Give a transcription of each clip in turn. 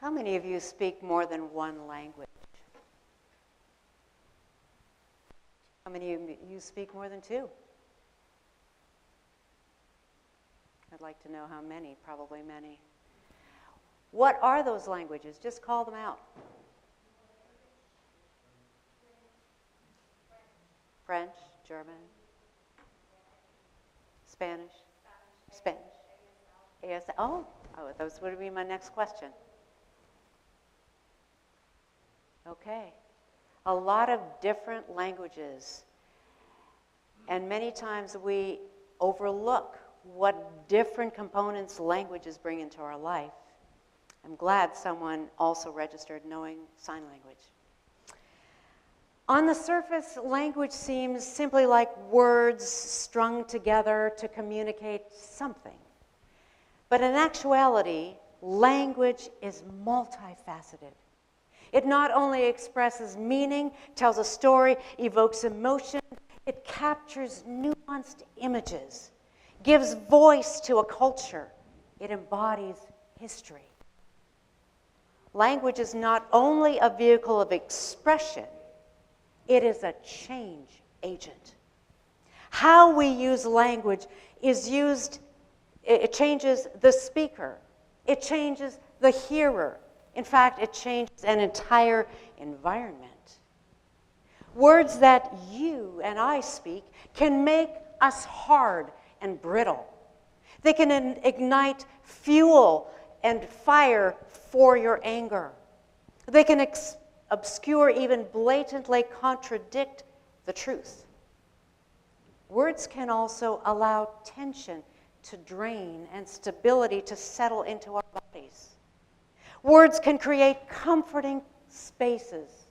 How many of you speak more than one language? How many of you speak more than two? I'd like to know how many, probably many. What are those languages? Just call them out. French, German, Spanish, ASL. Oh, those would be my next question. Okay. A lot of different languages. And many times we overlook what different components languages bring into our life. I'm glad someone also registered knowing sign language. On the surface, language seems simply like words strung together to communicate something. But in actuality, language is multifaceted. It not only expresses meaning, tells a story, evokes emotion, it captures nuanced images, gives voice to a culture, it embodies history. Language is not only a vehicle of expression, it is a change agent. How we use language it changes the speaker, it changes the hearer. In fact, it changes an entire environment. Words that you and I speak can make us hard and brittle. They can ignite fuel and fire for your anger. They can obscure, even blatantly contradict the truth. Words can also allow tension to drain and stability to settle into our bodies. Words can create comforting spaces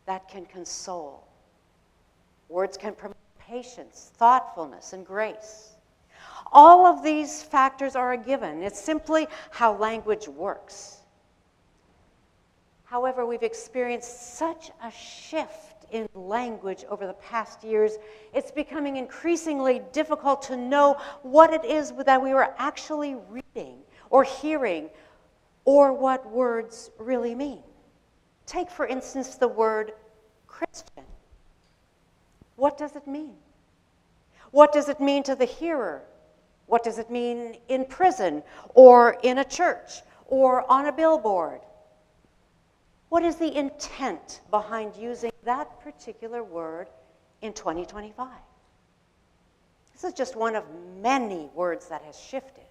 that can console. Words can promote patience, thoughtfulness, and grace. All of these factors are a given. It's simply how language works. However, we've experienced such a shift in language over the past years, it's becoming increasingly difficult to know what it is that we were actually reading or hearing, or what words really mean. Take, for instance, the word Christian. What does it mean? What does it mean to the hearer? What does it mean in prison, or in a church, or on a billboard? What is the intent behind using that particular word in 2025? This is just one of many words that has shifted.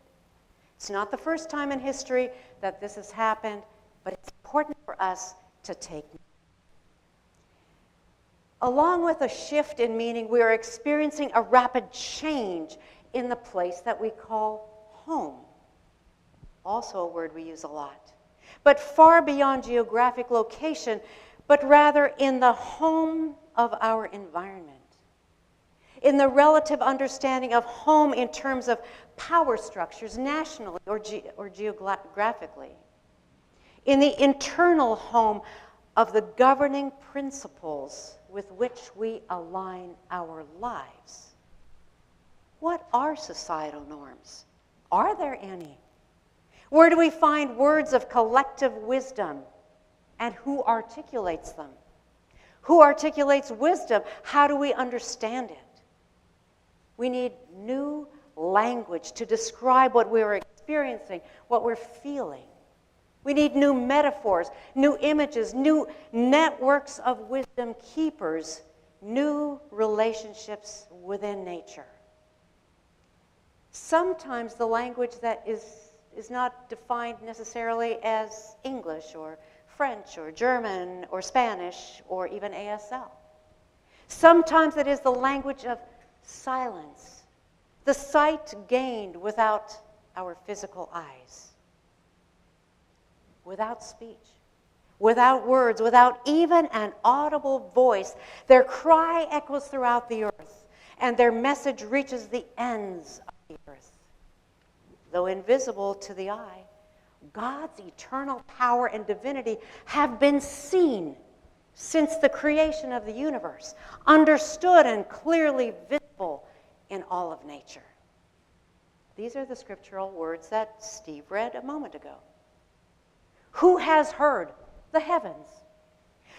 It's not the first time in history that this has happened, but it's important for us to take note. Along with a shift in meaning, we are experiencing a rapid change in the place that we call home. Also a word we use a lot. But far beyond geographic location, but rather in the home of our environment. In the relative understanding of home in terms of power structures nationally or geographically. In the internal home of the governing principles with which we align our lives. What are societal norms? Are there any? Where do we find words of collective wisdom? And who articulates them? Who articulates wisdom? How do we understand it? We need new language to describe what we're experiencing, what we're feeling. We need new metaphors, new images, new networks of wisdom keepers, new relationships within nature. Sometimes the language that is not defined necessarily as English or French or German or Spanish or even ASL. Sometimes it is the language of silence, the sight gained without our physical eyes, without speech, without words, without even an audible voice. Their cry echoes throughout the earth, and their message reaches the ends of the earth. Though invisible to the eye, God's eternal power and divinity have been seen since the creation of the universe, understood and clearly visible in all of nature. These are the scriptural words that Steve read a moment ago. Who has heard the heavens?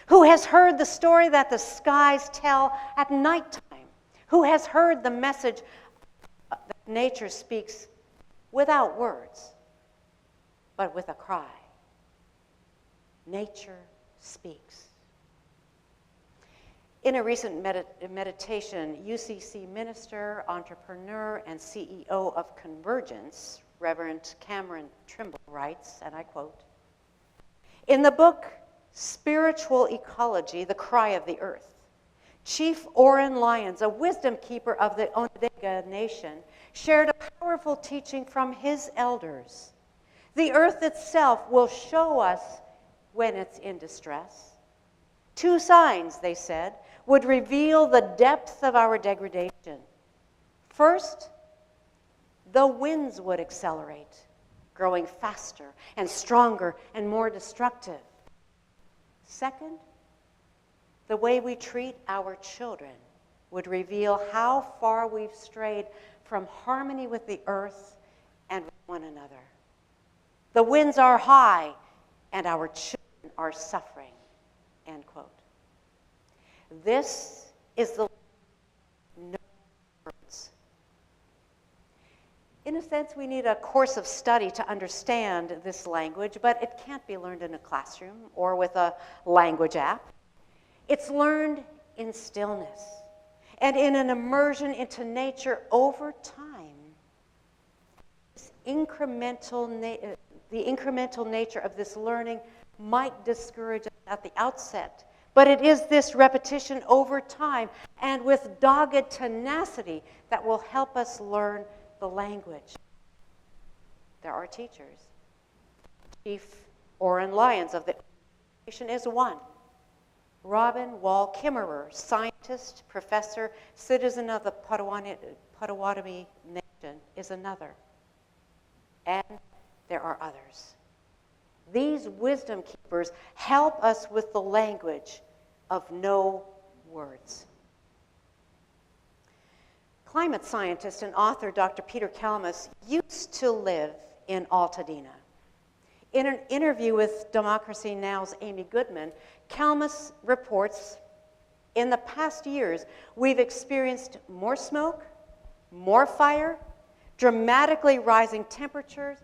Who has heard the story that the skies tell at nighttime? Who has heard the message that nature speaks without words, but with a cry? Nature speaks. In a recent meditation, UCC minister, entrepreneur, and CEO of Convergence, Reverend Cameron Trimble writes, and I quote, "In the book Spiritual Ecology, The Cry of the Earth, Chief Oren Lyons, a wisdom keeper of the Onondaga Nation, shared a powerful teaching from his elders. The earth itself will show us when it's in distress. 2 signs, they said, would reveal the depth of our degradation. First, the winds would accelerate, growing faster and stronger and more destructive. Second, the way we treat our children would reveal how far we've strayed from harmony with the earth and with one another. The winds are high and our children are suffering," end quote. This is the no words. In a sense, we need a course of study to understand this language, but it can't be learned in a classroom or with a language app. It's learned in stillness and in an immersion into nature over time. The incremental nature of this learning might discourage us at the outset, but it is this repetition over time and with dogged tenacity that will help us learn the language. There are teachers. Chief Oren Lyons of the nation is one. Robin Wall Kimmerer, scientist, professor, citizen of the Potawatomi Nation, is another. And there are others. These wisdom keepers help us with the language of no words. Climate scientist and author Dr. Peter Kalmus used to live in Altadena. In an interview with Democracy Now!'s Amy Goodman, Kalmus reports, "In the past years, we've experienced more smoke, more fire, dramatically rising temperatures,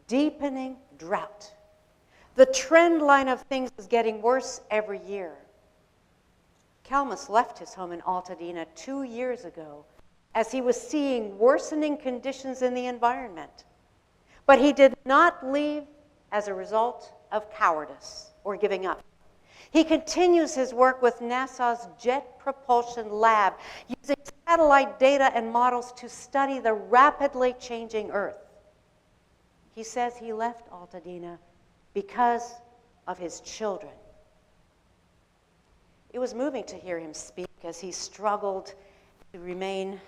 deepening drought. The trend line of things is getting worse every year." Kalmus left his home in Altadena 2 years ago as he was seeing worsening conditions in the environment. But he did not leave as a result of cowardice or giving up. He continues his work with NASA's Jet Propulsion Lab, using satellite data and models to study the rapidly changing Earth. He says he left Altadena because of his children. It was moving to hear him speak as he struggled to remain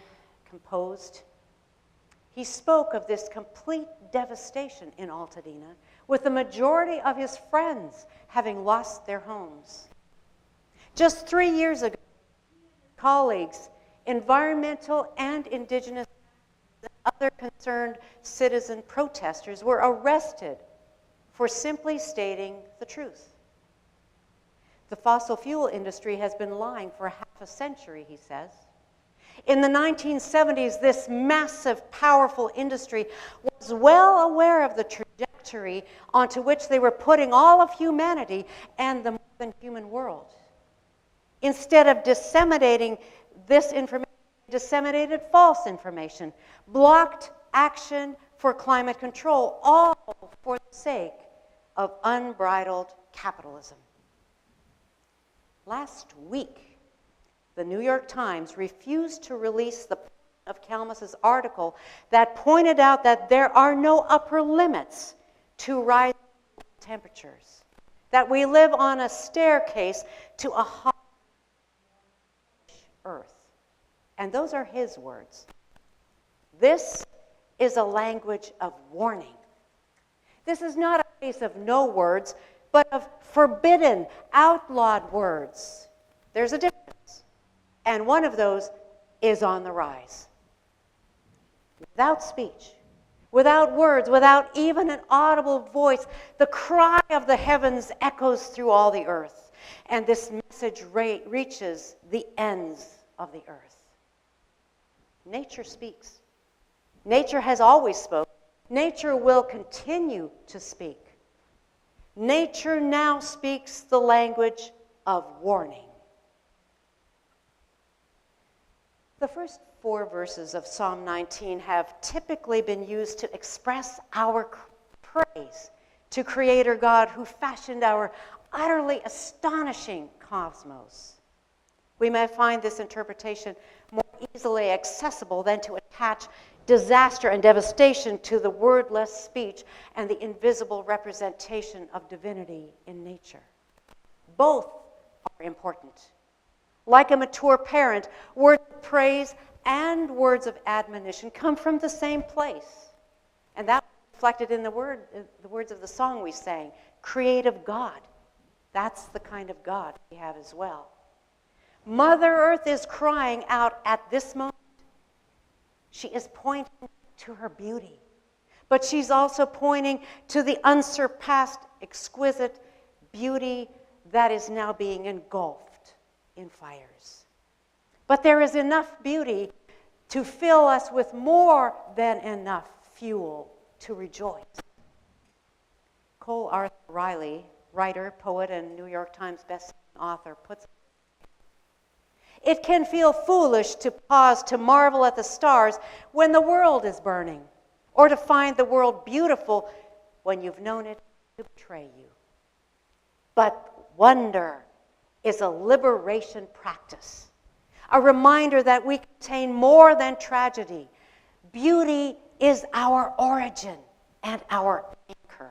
composed. He spoke of this complete devastation in Altadena, with the majority of his friends having lost their homes. Just 3 years ago, colleagues, environmental and indigenous and other concerned citizen protesters were arrested for simply stating the truth. The fossil fuel industry has been lying for half a century, he says. In the 1970s, this massive, powerful industry was well aware of the trajectory onto which they were putting all of humanity and the more than human world. Instead of disseminating this information, they disseminated false information, blocked action for climate control, all for the sake of unbridled capitalism. Last week, the New York Times refused to release the point of Kalmus's article that pointed out that there are no upper limits to rising temperatures, that we live on a staircase to a hot Earth. And those are his words. This is a language of warning. This is not a case of no words, but of forbidden, outlawed words. There's a difference. And one of those is on the rise. Without speech, Without words, without even an audible voice, the cry of the heavens echoes through all the earth, and this message reaches the ends of the earth. Nature speaks. Nature has always spoken. Nature will continue to speak. Nature now speaks the language of warning. The first 4 verses of Psalm 19 have typically been used to express our praise to Creator God who fashioned our utterly astonishing cosmos. We may find this interpretation more easily accessible than to attach disaster and devastation to the wordless speech and the invisible representation of divinity in nature. Both are important. Like a mature parent, words of praise and words of admonition come from the same place. And that was reflected in the words of the song we sang, Creative God. That's the kind of God we have as well. Mother Earth is crying out at this moment. She is pointing to her beauty, but she's also pointing to the unsurpassed, exquisite beauty that is now being engulfed in fires. But there is enough beauty to fill us with more than enough fuel to rejoice. Cole Arthur Riley, writer, poet, and New York Times bestselling author, puts it can feel foolish to pause to marvel at the stars when the world is burning, or to find the world beautiful when you've known it to betray you. But wonder is a liberation practice, a reminder that we contain more than tragedy. Beauty is our origin and our anchor.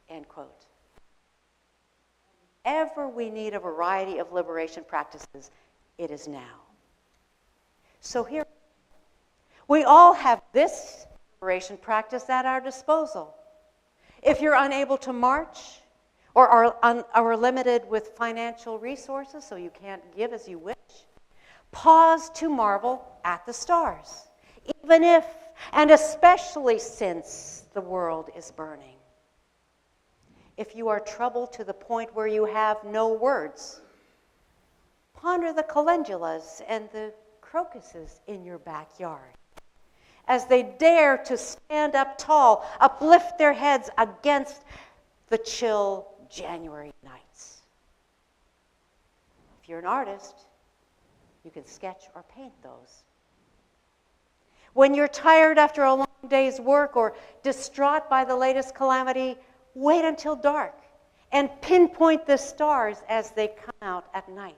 End quote. Ever we need a variety of liberation practices, it is now. So here, we all have this liberation practice at our disposal. If you're unable to march or are limited with financial resources, so you can't give as you wish, pause to marvel at the stars, even if, and especially since, the world is burning. If you are troubled to the point where you have no words, ponder the calendulas and the crocuses in your backyard as they dare to stand up tall, uplift their heads against the chill January nights. If you're an artist, you can sketch or paint those. When you're tired after a long day's work or distraught by the latest calamity, wait until dark and pinpoint the stars as they come out at night.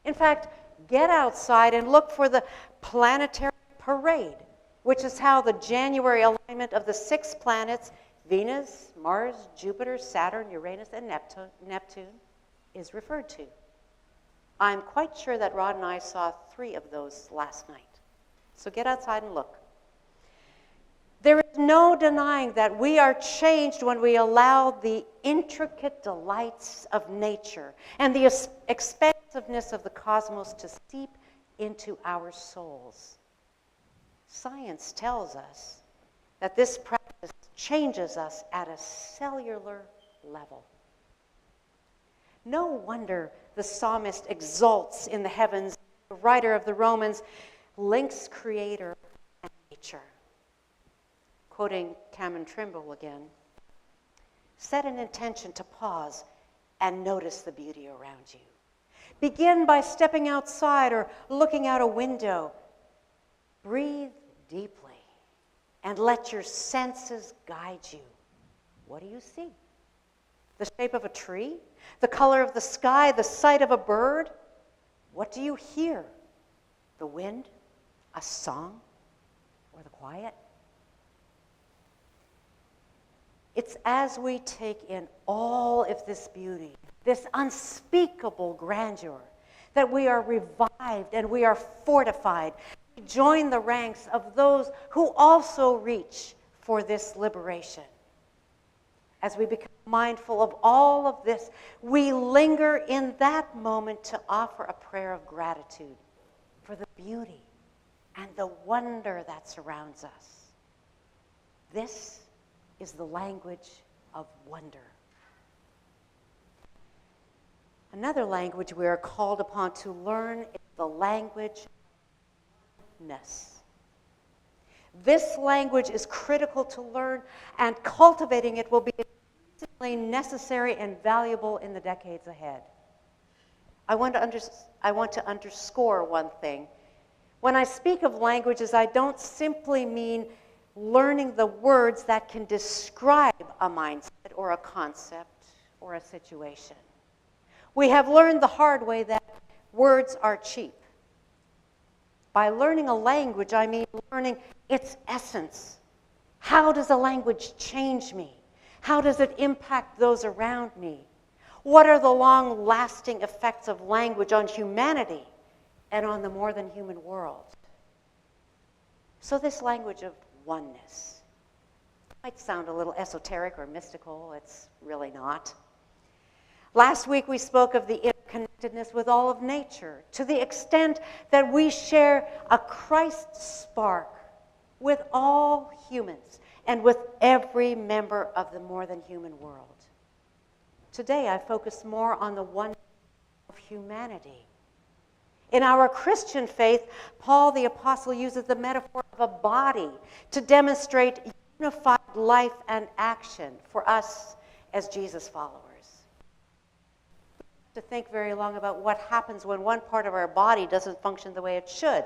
In fact, get outside and look for the planetary parade, which is how the January alignment of the 6 planets, Venus, Mars, Jupiter, Saturn, Uranus, and Neptune, is referred to. I'm quite sure that Rod and I saw 3 of those last night. So get outside and look. There is no denying that we are changed when we allow the intricate delights of nature and the expansiveness of the cosmos to seep into our souls. Science tells us that this practice changes us at a cellular level. No wonder the psalmist exults in the heavens. The writer of the Romans links Creator and nature. Quoting Cameron Trimble again, set an intention to pause and notice the beauty around you. Begin by stepping outside or looking out a window. Breathe deeply and let your senses guide you. What do you see? The shape of a tree? The color of the sky? The sight of a bird? What do you hear? The wind? A song? Or the quiet? It's as we take in all of this beauty, this unspeakable grandeur, that we are revived and we are fortified. We join the ranks of those who also reach for this liberation. As we become mindful of all of this, we linger in that moment to offer a prayer of gratitude for the beauty and the wonder that surrounds us. This is the language of wonder. Another language we are called upon to learn is the language of oneness. This language is critical to learn, and cultivating it will be increasingly necessary and valuable in the decades ahead. I want to underscore one thing. When I speak of languages, I don't simply mean learning the words that can describe a mindset or a concept or a situation. We have learned the hard way that words are cheap. By learning a language, I mean learning its essence. How does a language change me? How does it impact those around me? What are the long-lasting effects of language on humanity and on the more than human world? So this language of oneness might sound a little esoteric or mystical. It's really not. Last week we spoke of the interconnectedness with all of nature, to the extent that we share a Christ spark with all humans and with every member of the more than human world. Today I focus more on the oneness of humanity. In our Christian faith, Paul the Apostle uses the metaphor of a body to demonstrate unified life and action for us as Jesus followers. To think very long about what happens when one part of our body doesn't function the way it should.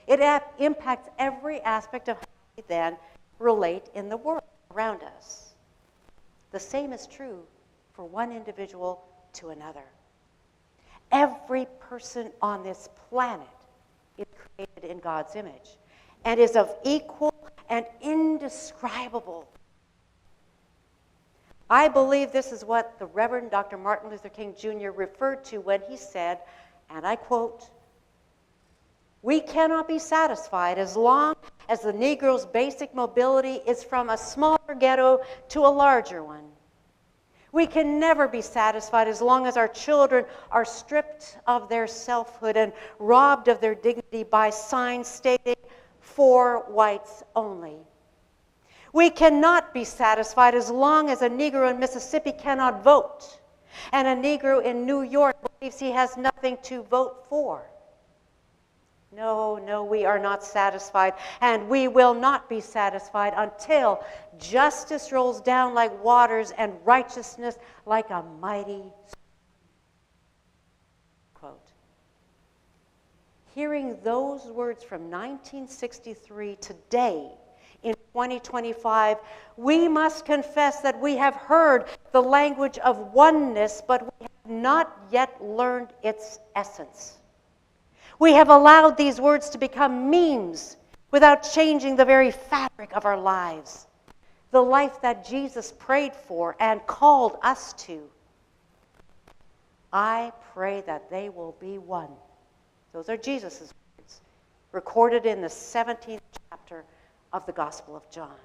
It impacts every aspect of how we then relate in the world around us. The same is true for one individual to another. Every person on this planet is created in God's image and is of equal and indescribable. I believe this is what the Reverend Dr. Martin Luther King Jr. referred to when he said, and I quote, "We cannot be satisfied as long as the Negro's basic mobility is from a smaller ghetto to a larger one. We can never be satisfied as long as our children are stripped of their selfhood and robbed of their dignity by signs stating, 'For whites only.' We cannot be satisfied as long as a Negro in Mississippi cannot vote, and a Negro in New York believes he has nothing to vote for. No, we are not satisfied, and we will not be satisfied until justice rolls down like waters and righteousness like a mighty quote." Hearing those words from 1963 today, in 2025, we must confess that we have heard the language of oneness, but we have not yet learned its essence. We have allowed these words to become memes without changing the very fabric of our lives, the life that Jesus prayed for and called us to. I pray that they will be one. Those are Jesus' words, recorded in the 17th chapter of the Gospel of John.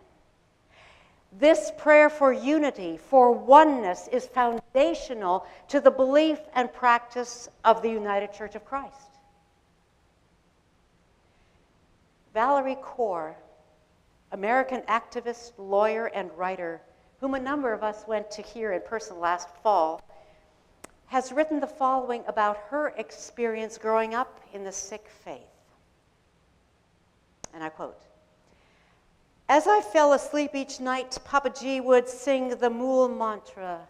This prayer for unity, for oneness, is foundational to the belief and practice of the United Church of Christ. Valerie Kaur, American activist, lawyer, and writer, whom a number of us went to hear in person last fall, has written the following about her experience growing up in the Sikh faith. And I quote, "As I fell asleep each night, Papaji would sing the Mool mantra,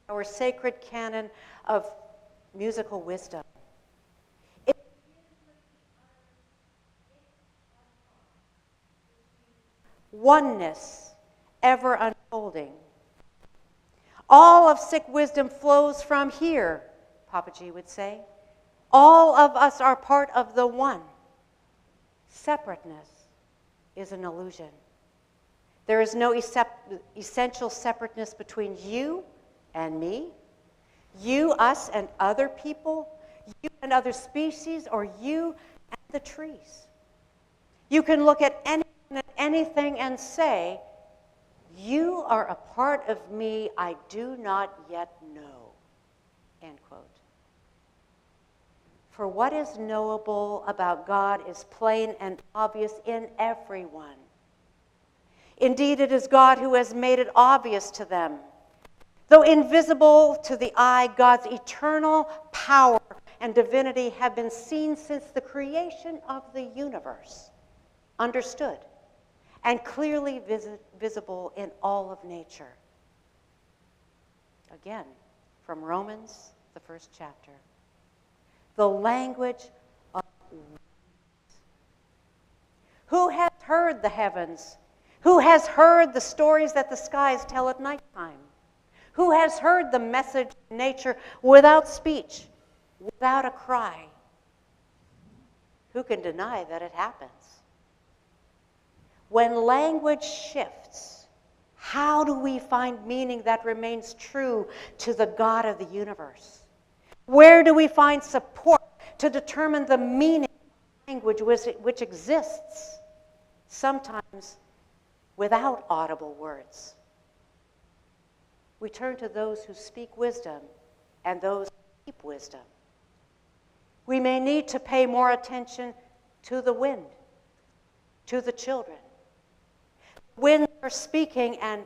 our sacred canon of musical wisdom. Oneness ever unfolding. All of Sikh wisdom flows from here," Papaji would say. "All of us are part of the one. Separateness is an illusion. There is no essential separateness between you and me, you, us, and other people, you and other species, or you and the trees. You can look at anything and say, 'You are a part of me I do not yet know.'" End quote. For what is knowable about God is plain and obvious in everyone. Indeed, it is God who has made it obvious to them. Though invisible to the eye, God's eternal power and divinity have been seen since the creation of the universe, understood, and clearly visible in all of nature. Again, from Romans, the first chapter. The language of words. Who has heard the heavens? Who has heard the stories that the skies tell at nighttime? Who has heard the message of nature without speech, without a cry? Who can deny that it happens? When language shifts, how do we find meaning that remains true to the God of the universe? Where do we find support to determine the meaning of language which exists, sometimes without audible words? We turn to those who speak wisdom and those who keep wisdom. We may need to pay more attention to the wind, to the children. Winds are speaking, and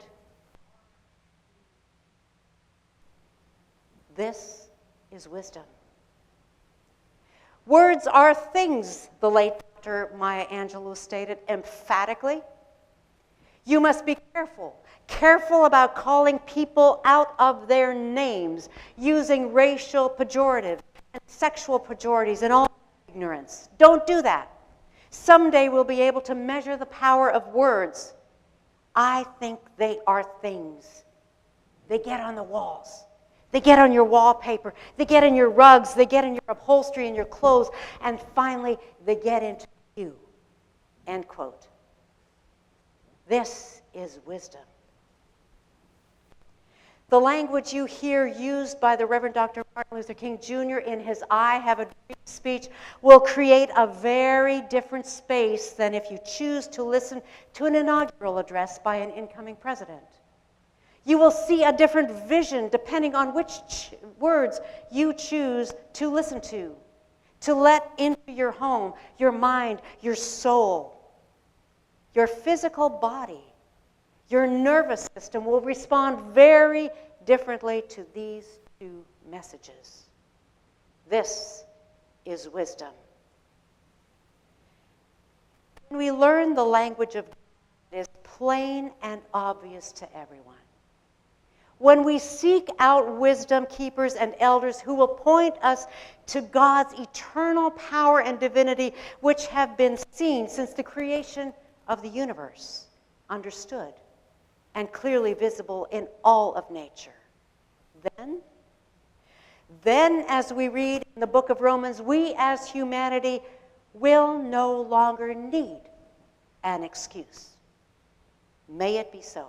this is wisdom. Words are things, the late Dr. Maya Angelou stated emphatically. You must be careful about calling people out of their names, using racial pejoratives and sexual pejoratives and all ignorance. Don't do that. Someday we'll be able to measure the power of words. I think they are things. They get on the walls. They get on your wallpaper. They get in your rugs. They get in your upholstery and your clothes. And finally, they get into you. End quote. This is wisdom. The language you hear used by the Reverend Dr. Martin Luther King Jr. in his I Have a Dream speech will create a very different space than if you choose to listen to an inaugural address by an incoming president. You will see a different vision depending on which words you choose to listen to let into your home, your mind, your soul. Your physical body, your nervous system will respond very differently to these two messages. This is wisdom. When we learn the language of God, it is plain and obvious to everyone. When we seek out wisdom keepers and elders who will point us to God's eternal power and divinity, which have been seen since the creation of the universe, understood, and clearly visible in all of nature. Then, as we read in the book of Romans, we as humanity will no longer need an excuse. May it be so.